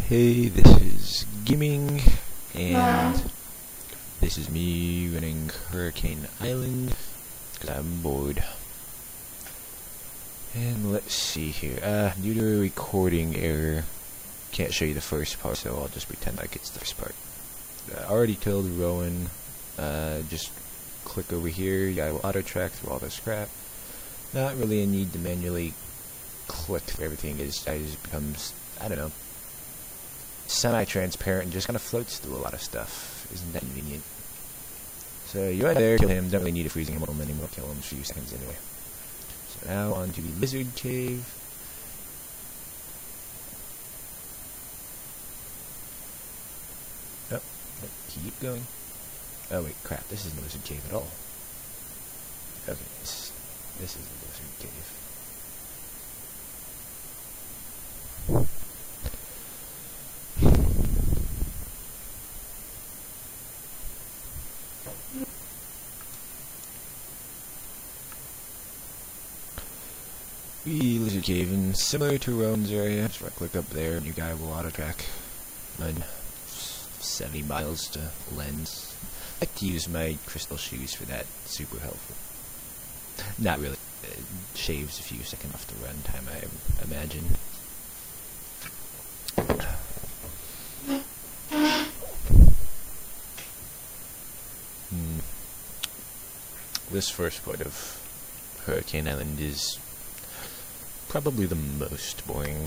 Hey, this is Gaming, and this is me running Hurricane Island, because I'm bored. And let's see here, due to a recording error, can't show you the first part, so I'll just pretend like it's the first part. I already told Rowan, just click over here, I will auto-track through all this crap. Not really a need to manually click through everything, it just becomes, I don't know, semi-transparent and just kind of floats through a lot of stuff. Isn't that convenient? So you're right there, kill him, don't really need a freezing him anymore, kill him in a few seconds anyway. So now on to the lizard cave. Oh, keep going. Oh wait, crap, this isn't the lizard cave at all. Okay, this is the lizard cave. The lizard cave, and similar to Rowan's area, just right click up there and your guy will auto-track. Run 70 miles to Lens. I like to use my crystal shoes for that, super helpful. Not really, it shaves a few seconds off the run time, I imagine. This first part of Hurricane Island is probably the most boring.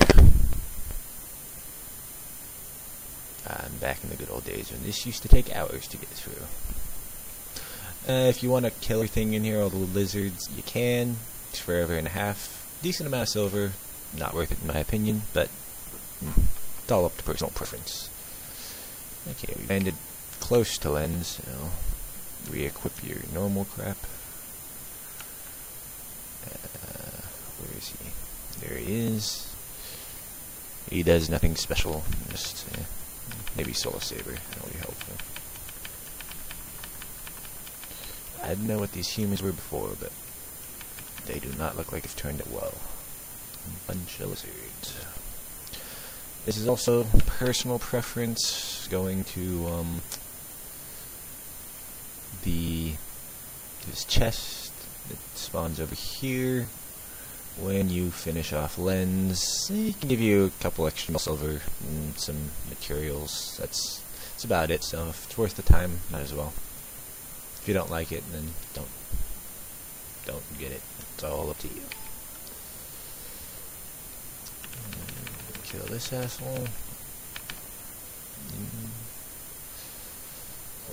I'm back in the good old days when this used to take hours to get through. If you want to kill everything in here, all the lizards, you can. It's forever and a half. Decent amount of silver, not worth it in my opinion, but it's all up to personal preference. Okay, we landed close to Lens, so re-equip your normal crap. Where is he? There he is. He does nothing special, just maybe Soul Saber, that'll be helpful. I didn't know what these humans were before, but they do not look like they've turned out well. A bunch of lizards. This is also personal preference, going to this chest that spawns over here. When you finish off Lens, it can give you a couple extra silver and some materials. That's about it, so if it's worth the time, might as well. If you don't like it, then don't get it. It's all up to you. Kill this asshole.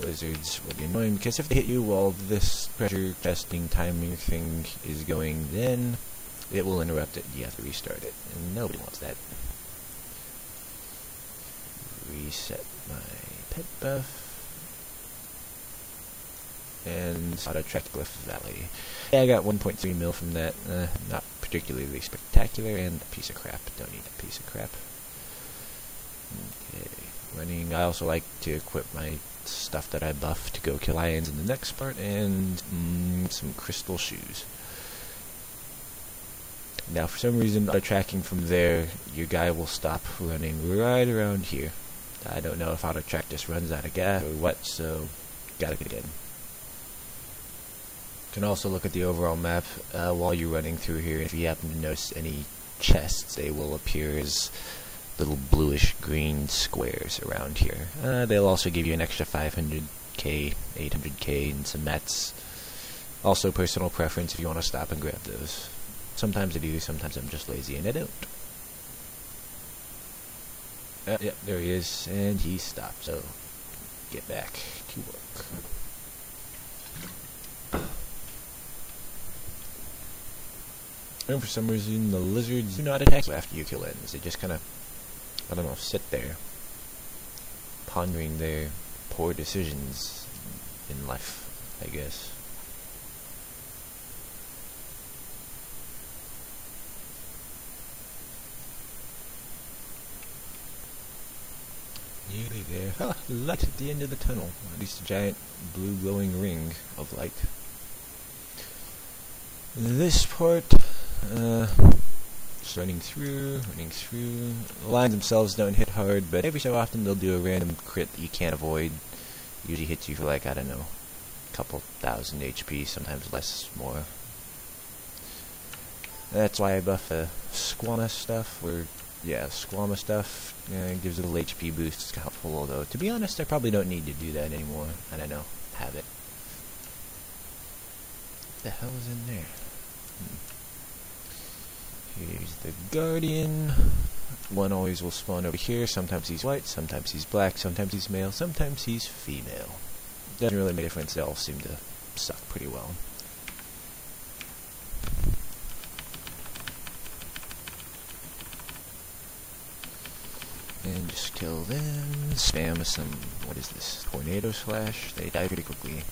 Lizards will be annoying because if they hit you while this treasure testing timing thing is going, then it will interrupt it. You have to restart it, and nobody wants that. Reset my pet buff. And auto-track Glyph Valley. Yeah, I got 1.3 mil from that. Not particularly spectacular, and a piece of crap. Don't need a piece of crap. Okay, running. I also like to equip my stuff that I buff to go kill lions in the next part, and some crystal shoes. Now, for some reason, auto-tracking from there, your guy will stop running right around here. I don't know if auto-track just runs out of gas or what, so gotta get in. You can also look at the overall map while you're running through here. If you happen to notice any chests, they will appear as little bluish-green squares around here. They'll also give you an extra 500k, 800k, and some mats. Also, personal preference if you want to stop and grab those. Sometimes I do, sometimes I'm just lazy and I don't. Yep, there he is, and he stopped, so get back to work. And for some reason, the lizards do not attack you after you kill Lens. They just kind of, I don't know, sit there, pondering their poor decisions in life, I guess. Nearly there. Ah, light at the end of the tunnel. At least a giant blue glowing ring of light. This part, Just running through. The lines themselves don't hit hard, but every so often they'll do a random crit that you can't avoid. Usually hits you for like, I don't know, a couple thousand HP, sometimes less, more. That's why I buff the Squama stuff, Squama stuff gives it a little HP boost. It's helpful, although, to be honest, I probably don't need to do that anymore. I don't know. Have it. What the hell is in there? Here's the Guardian. One always will spawn over here. Sometimes he's white, sometimes he's black, sometimes he's male, sometimes he's female. Doesn't really make a difference. They all seem to suck pretty well. And just kill them. Spam some, what is this? Tornado Slash. They die pretty quickly.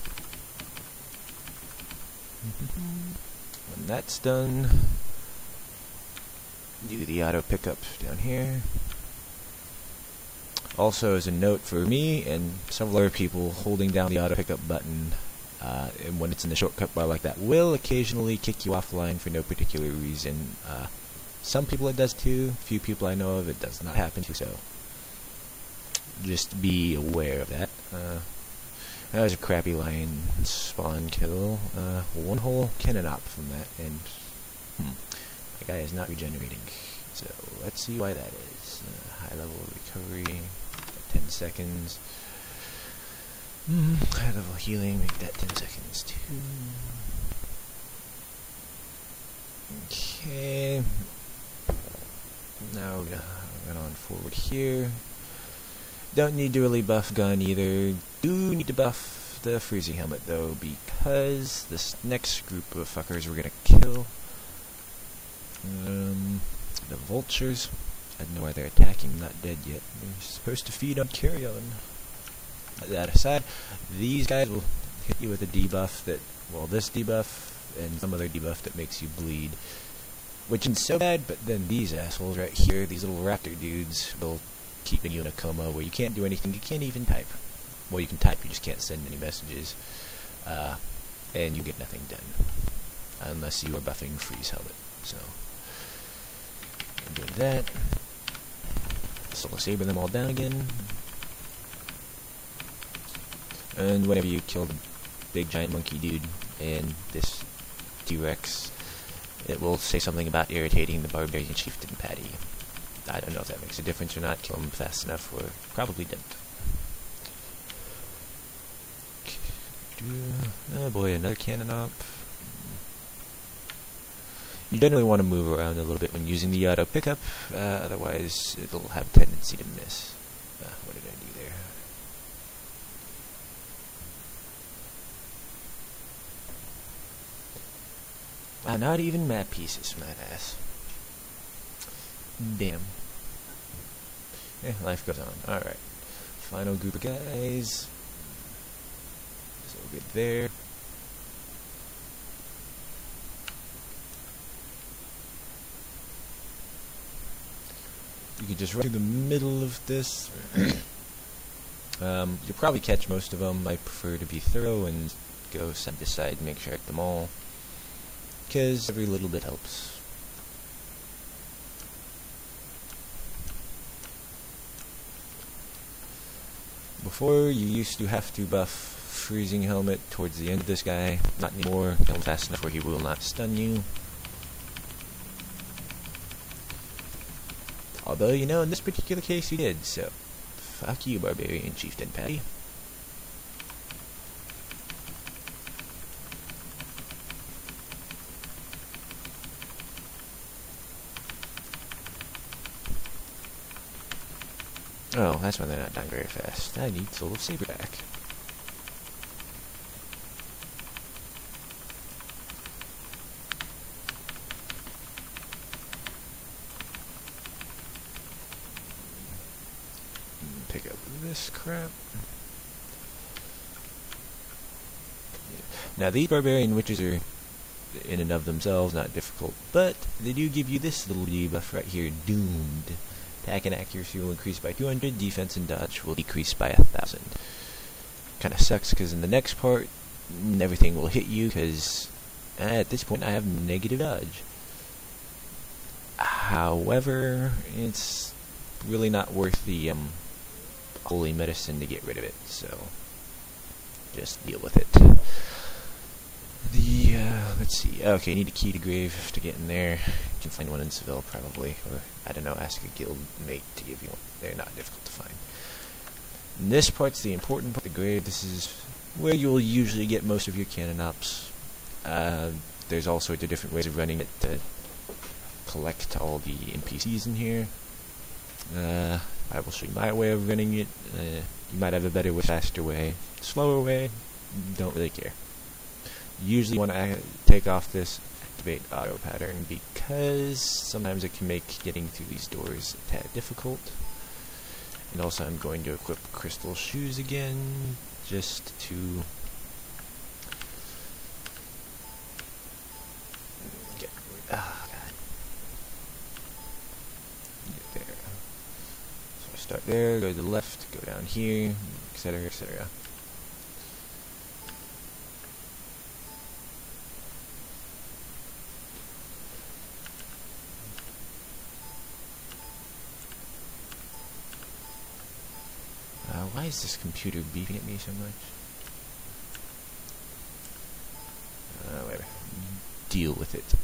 When that's done, do the auto pickup down here. Also, as a note for me and several other people, holding down the auto pickup button and when it's in the shortcut bar like that will occasionally kick you offline for no particular reason. Some people it does too. Few people I know of it does not happen to, so just be aware of that. That was a crappy lion spawn kill. One whole cannon op from that, and the guy is not regenerating. So let's see why that is. High level recovery, 10 seconds. High level healing, make that 10 seconds too. Okay. Now we're going on forward here. Don't need to really buff gun either. Do need to buff the freezing helmet though, because this next group of fuckers we're gonna kill. The vultures. I don't know why they're attacking, not dead yet. They're supposed to feed on carrion. That aside, these guys will hit you with a debuff that, well, this debuff and some other debuff that makes you bleed. Which isn't so bad, but then these assholes right here, these little raptor dudes, will keep you in a coma where you can't do anything, you can't even type. Well, you can type, you just can't send any messages. And you get nothing done. Unless you are buffing freeze helmet. So, I'm doing that. Soul Saber them all down again. And whenever you kill the big giant monkey dude and this T-Rex, it will say something about irritating the barbarian chieftain Patty. I don't know if that makes a difference or not. Kill him fast enough, or probably didn't. Oh boy, another cannon op. You generally want to move around a little bit when using the auto pickup, otherwise it'll have a tendency to miss. What did I do there? Not even map pieces, my ass. Damn. Life goes on. Alright. Final group of guys. So we'll get there. You can just run through the middle of this. You'll probably catch most of them. I prefer to be thorough and go side to side, make sure I get them all. Because every little bit helps. Before, you used to have to buff freezing helmet towards the end of this guy. Not anymore. Kill him fast enough where he will not stun you. Although, you know, in this particular case he did, so fuck you, barbarian chieftain Patty. Oh, that's why they're not dying very fast. I need Soul of Saber back. Pick up this crap. Now, these barbarian witches are, in and of themselves, not difficult, but they do give you this little debuff right here, Doomed. Attack and accuracy will increase by 200, defense and dodge will decrease by 1,000. Kinda sucks, because in the next part, everything will hit you, because at this point I have negative dodge. However, it's really not worth the holy medicine to get rid of it, so just deal with it. Let's see. Okay, you need a key to grave to get in there. You can find one in Seville, probably, or I don't know, ask a guild mate to give you one. They're not difficult to find. And this part's the important part, the grave. This is where you'll usually get most of your cannon ops. There's all sorts of different ways of running it to collect all the NPCs in here. I will show you my way of running it. You might have a better way, faster way, slower way. Don't really care. Usually when I take off this activate auto pattern, because sometimes it can make getting through these doors a tad difficult. And also I'm going to equip crystal shoes again, just to get God. Get there. So I start there, go to the left, go down here, etc., etc. Why is this computer beeping at me so much? Whatever. Deal with it.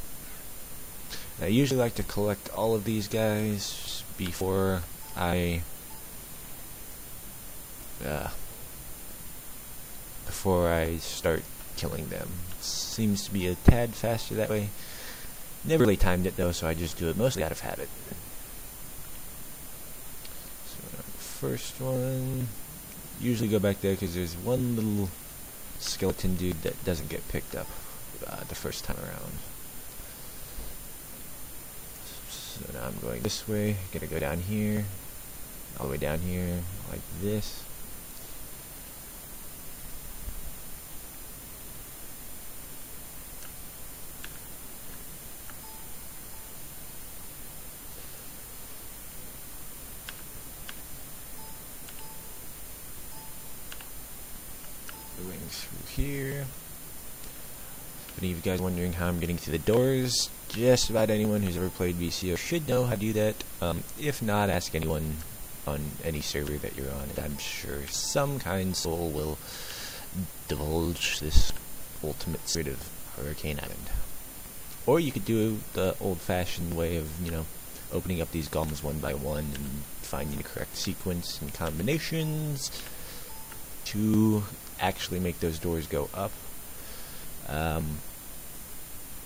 I usually like to collect all of these guys before I start killing them. Seems to be a tad faster that way. Never really timed it though, so I just do it mostly out of habit. First one, usually go back there because there's one little skeleton dude that doesn't get picked up the first time around. So now I'm going this way, gonna go down here, all the way down here, like this. Going through here. If any of you guys are wondering how I'm getting to the doors, just about anyone who's ever played VCO should know how to do that. If not, ask anyone on any server that you're on, and I'm sure some kind soul will divulge this ultimate secret of Hurricane Island. Or you could do the old-fashioned way of, you know, opening up these golems one by one and finding the correct sequence and combinations to actually make those doors go up.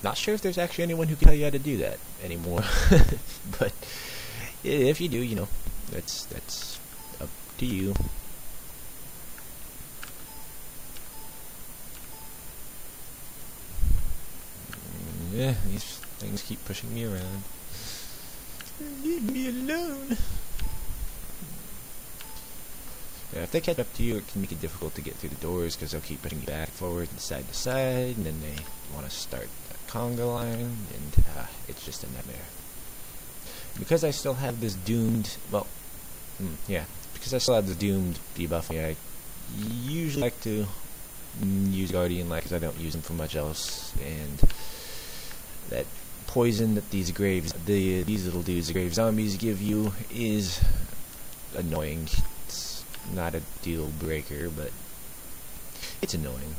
Not sure if there's actually anyone who can tell you how to do that anymore, but if you do, you know, that's up to you. Yeah, these things keep pushing me around. Leave me alone. Yeah, if they catch up to you, it can make it difficult to get through the doors because they'll keep pushing you back, forward, and side to side, and then they want to start a conga line, and it's just a nightmare. Because I still have this doomed, well, yeah, because I still have this doomed debuffing, I usually like to use Guardian Light because I don't use them for much else, and that poison that these little dudes, the grave zombies, give you is annoying. Not a deal breaker, but it's annoying.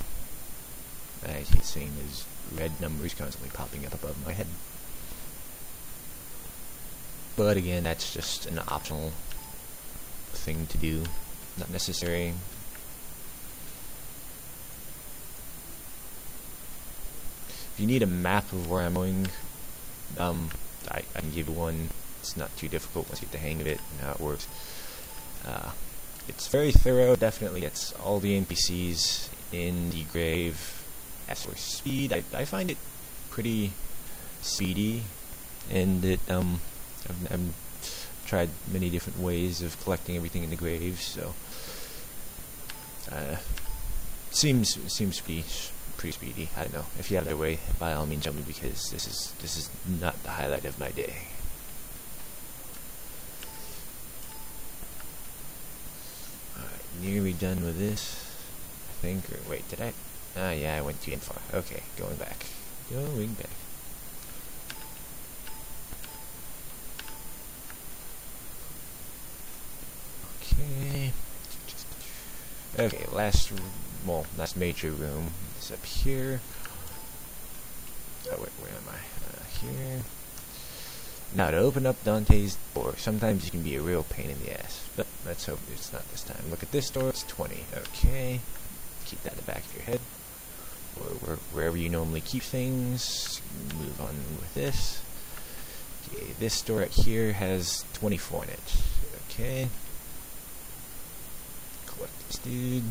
I hate seeing those red numbers constantly popping up above my head. But again, that's just an optional thing to do, not necessary. If you need a map of where I'm going, I can give you one. It's not too difficult once you get the hang of it and how it works. It's very thorough, definitely gets all the NPCs in the grave. As for speed, I find it pretty speedy, and it I've tried many different ways of collecting everything in the grave, so seems to be pretty speedy. I don't know. If you have that way, by all means tell me, because this is not the highlight of my day. Nearly done with this, I think. Or wait, did I? Ah, yeah, I went too far. Okay, going back. Okay, last major room is up here. Oh wait, where am I? Here. Now to open up Dante's door, sometimes you can be a real pain in the ass, but let's hope it's not this time. Look at this door, it's 20. Okay, keep that in the back of your head, or wherever you normally keep things. Move on with this. Okay, this door right here has 24 in it. Okay, collect this dude.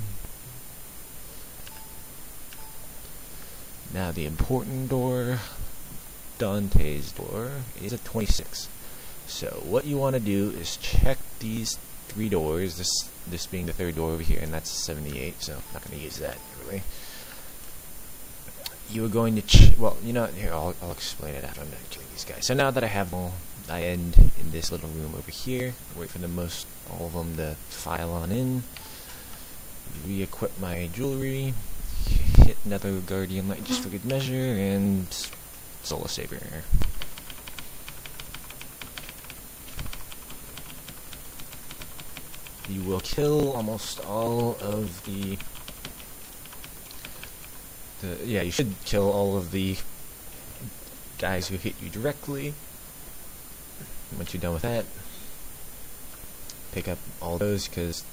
Now the important door, Dante's door, is a 26. So what you want to do is check these 3 doors, this being the 3rd door over here, and that's 78, so I'm not going to use that really. You are going to well, you know, here, I'll explain it after I'm done killing these guys. So now that I have them all, I end in this little room over here, wait for all of them to file on in, re-equip my jewelry, hit another Guardian Light just for good measure, and Soul Saber. You will kill almost all of the yeah, you should kill all of the guys who hit you directly. Once you're done with that, pick up all those, because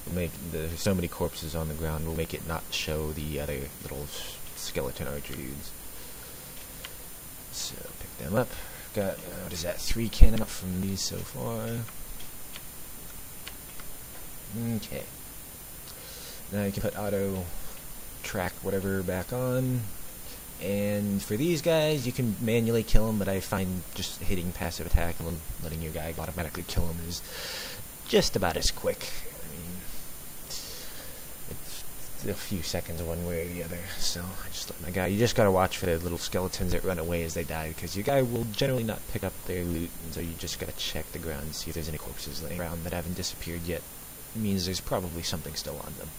there's so many corpses on the ground, will make it not show the other little skeleton archer dudes. So pick them up. Got what is that? 3 cannon up from these so far. Okay. Now you can put auto track whatever back on. And for these guys, you can manually kill them, but I find just hitting passive attack and letting your guy automatically kill them is just about as quick. I mean, it's a few seconds one way or the other, so I just let my guy. You just gotta watch for the little skeletons that run away as they die, because your guy will generally not pick up their loot, and so you just gotta check the ground and see if there's any corpses laying around that haven't disappeared yet. It means there's probably something still on them.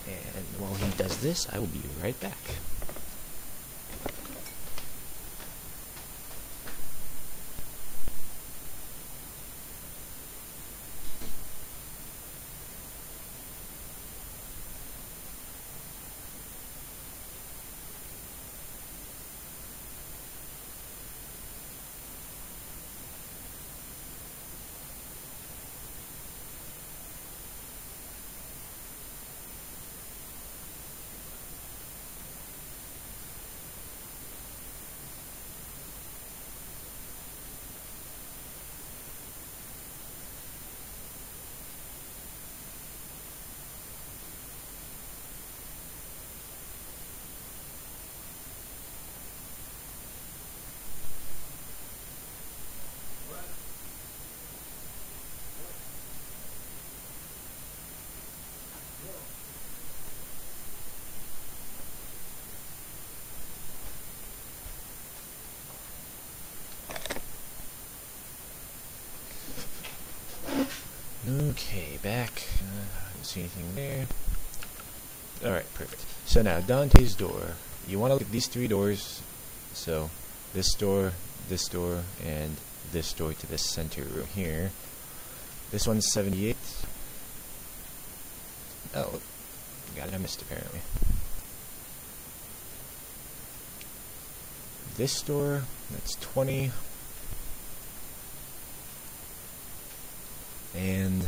And while he does this, I will be right back. Okay, back. I don't see anything there. Alright, perfect. So now, Dante's door. You want to look at these 3 doors. So, this door, and this door to this center room here. This one's 78. Oh, got it, I missed apparently. This door, that's 20. And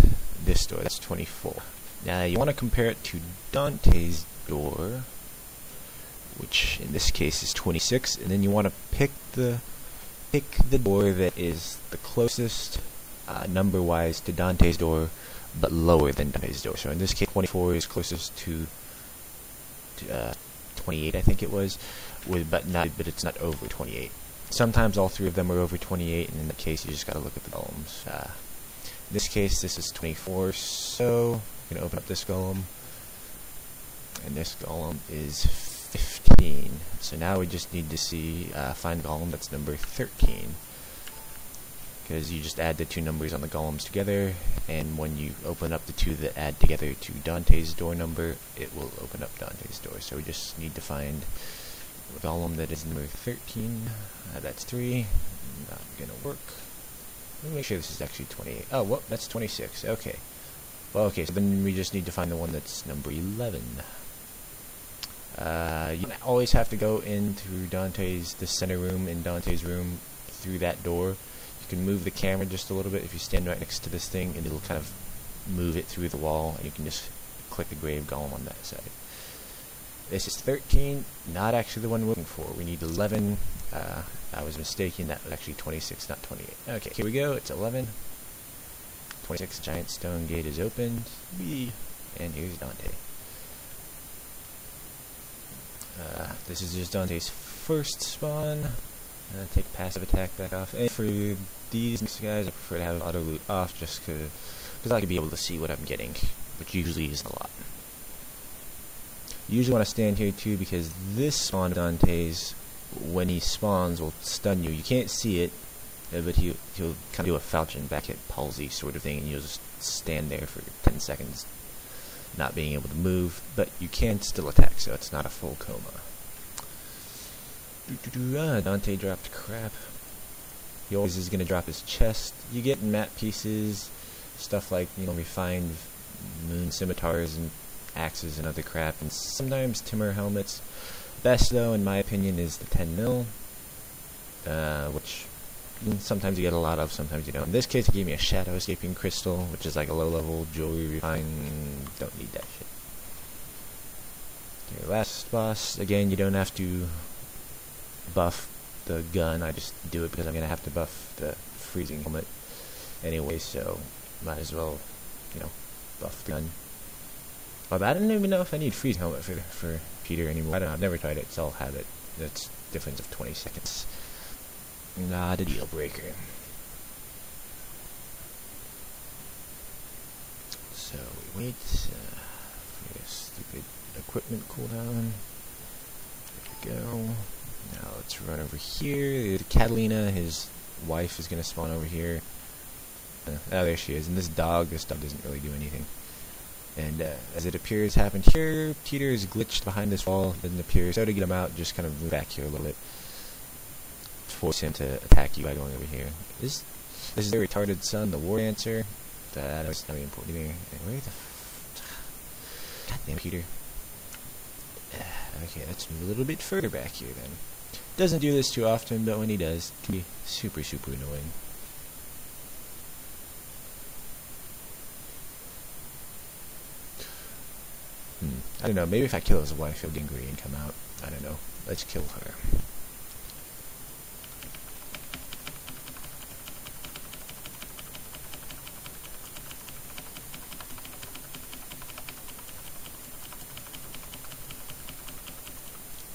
this door, that's 24. Now you want to compare it to Dante's door, which in this case is 26, and then you want to pick the door that is the closest number-wise to Dante's door, but lower than Dante's door. So in this case, 24 is closest to 28, I think it was, but it's not over 28. Sometimes all 3 of them are over 28, and in that case, you just got to look at the golems. In this case, this is 24, so I'm going to open up this golem, and this golem is 15. So now we just need to find a golem that's number 13, because you just add the 2 numbers on the golems together, and when you open up the 2 that add together to Dante's door number, it will open up Dante's door. So we just need to find a golem that is number 13. That's 3. Not going to work. Let me make sure this is actually 28. Oh, well, that's 26. Okay. Well, okay, so then we just need to find the one that's number 11. You don't always have to go in through the center room in Dante's room, through that door. You can move the camera just a little bit if you stand right next to this thing, and it'll kind of move it through the wall, and you can just click the grave golem on that side. This is 13, not actually the one we're looking for. We need 11. I was mistaken, that was actually 26, not 28. Okay, here we go, it's 11. 26, giant stone gate is opened. And here's Dante. This is just Dante's first spawn. Take passive attack back off. And for these guys, I prefer to have auto loot off just because I can be able to see what I'm getting, which usually isn't a lot. You usually want to stand here too because this spawn of Dante's, when he spawns, will stun you. You can't see it, but he'll kind of do a falchion back at palsy sort of thing, and you'll just stand there for 10 seconds not being able to move, but you can still attack, so it's not a full coma. Dante dropped crap. He always is going to drop his chest. You get map pieces, stuff like, refined moon scimitars and axes and other crap, and sometimes timber helmets. Best, though, in my opinion, is the 10 mil, which sometimes you get a lot of, sometimes you don't. In this case, it gave me a shadow escaping crystal, which is like a low-level jewelry refine. Don't need that shit. Okay, last boss. Again, you don't have to buff the gun. I just do it because I'm going to have to buff the freezing helmet anyway, so might as well, buff the gun. But I don't even know if I need freeze helmet for Peter anymore. I don't know. I've never tried it, so I'll have it. That's difference of 20 seconds. Not a deal breaker. So we wait for this stupid equipment cooldown. There we go. Now let's run over here. Catalina, his wife, is going to spawn over here. Oh, there she is. And this dog doesn't really do anything. And as it appears happened here, Peter is glitched behind this wall. Doesn't appear. So to get him out, just kind of move back here a little bit. Force him to attack you by going over here. This is their retarded son, the war dancer. That was not really important either. Where the goddamn Peter. Okay, let's move a little bit further back here then. Doesn't do this too often, but when he does, it can be super, super annoying. I don't know, maybe if I kill his wife, he'll get angry and come out. I don't know. Let's kill her.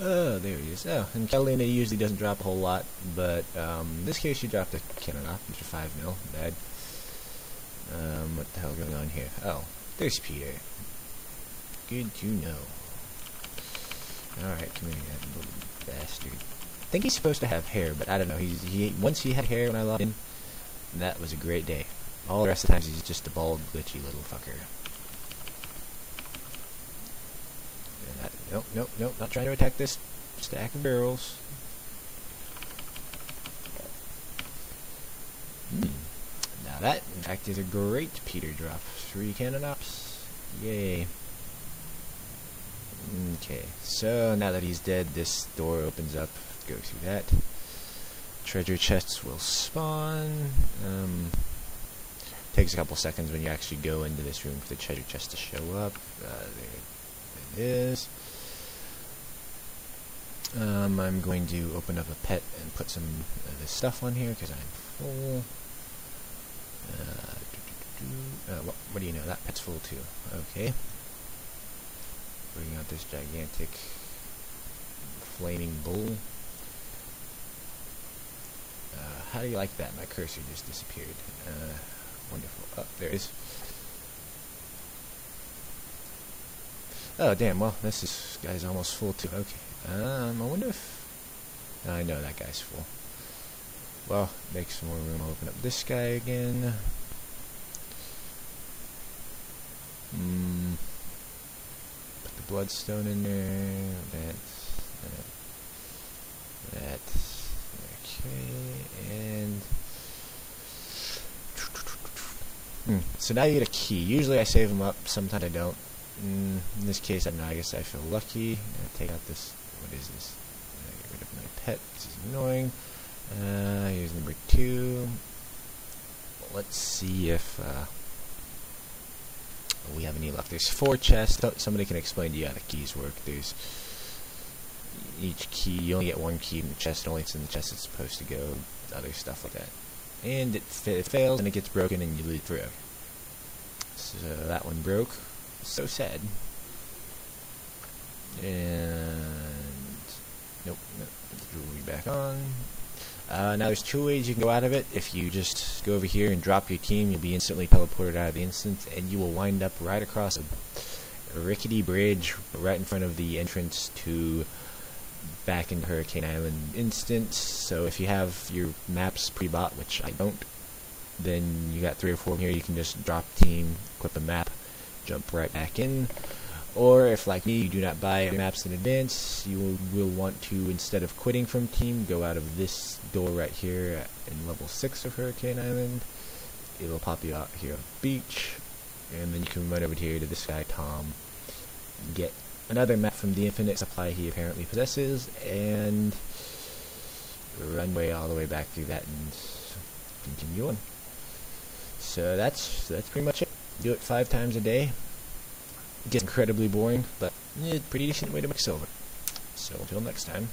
Oh, there he is. Oh, and Catalina usually doesn't drop a whole lot, but in this case she dropped a cannon off, Mr. 5 mil. Bad. What the hell is going on here? Oh, there's Peter. Good to know. Alright, come here, you little bastard. I think he's supposed to have hair, but I don't know. Once he had hair when I logged in, that was a great day. All the rest of the times he's just a bald, glitchy little fucker. Nope, not trying to attack this stack of barrels. Now that, in fact, is a great Peter drop. 3 cannon ops. Yay. Okay, so now that he's dead, this door opens up. Go through that. Treasure chests will spawn. Takes a couple seconds when you actually go into this room for the treasure chest to show up. There it is. I'm going to open up a pet and put some of this stuff on here because I'm full. What do you know? That pet's full too. Okay. Bring out this gigantic flaming bull. How do you like that? My cursor just disappeared. Wonderful. Oh, there it is. Oh, damn. Well, this guy's almost full too. Okay. I wonder if... I know that guy's full. Well, make some more room. I'll open up this guy again. Put the bloodstone in there. That. Okay. And... So now you get a key. Usually I save them up, sometimes I don't. In this case, I don't know, I guess I feel lucky. I'm going to take out this, what is this? I'm going to get rid of my pet, this is annoying. Here's number 2. Let's see if we have any left. There's 4 chests. Somebody can explain to you how the keys work. There's each key, you only get 1 key in the chest, only it's in the chest it's supposed to go, other stuff like that. And it fails and it gets broken and you lose forever. So that one broke. So sad. And nope, put the jewelry back on. Now there's 2 ways you can go out of it. If you just go over here and drop your team, you'll be instantly teleported out of the instance, and you will wind up right across a rickety bridge right in front of the entrance to back into Hurricane Island instance. So if you have your maps pre-bought, which I don't, then you got 3 or 4 here, you can just drop team, equip a map, jump right back in. Or if, like me, you do not buy maps in advance, you will want to, instead of quitting from team, go out of this door right here in level 6 of Hurricane Island. It'll pop you out here on the beach, and then you can run over here to this guy Tom, get another map from the infinite supply he apparently possesses, and run all the way back through that and continue on. So that's pretty much it. Do it 5 times a day. It gets incredibly boring, but pretty decent way to make silver. So until next time.